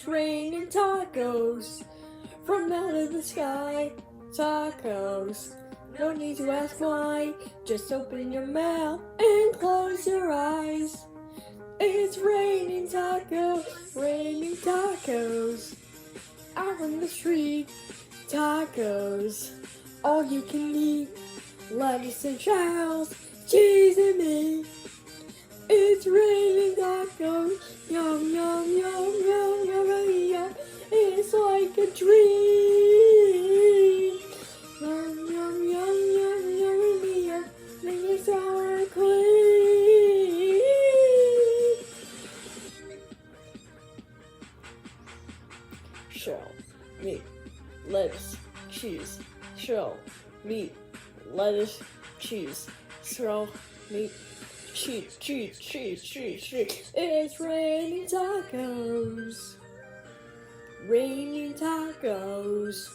raining tacos from out of the sky. Tacos. No need to ask why. Just open your mouth and close your eyes. It's raining tacos, raining tacos. Out on the street, tacos. All you can eat, lettuce and shells, cheese and meat. It's raining tacos, yum, yum, yum, yum, yum, yum, yum. It's like a dream. Yum, yum, yum, yum, yum, yum, make it sour clean. Shell, meat, lettuce, cheese. Shell, meat, lettuce, cheese. Shell, meat, cheese, cheese, cheese, cheese, cheese. It's raining tacos. Raining tacos.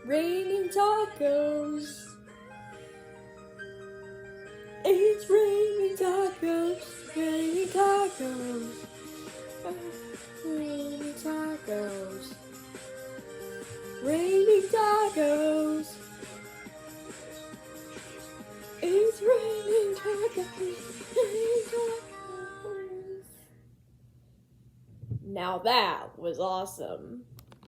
Raining tacos. It's raining tacos. Raining tacos. Raining tacos. Raining tacos. It's raining tacos. Raining tacos. Now that was awesome.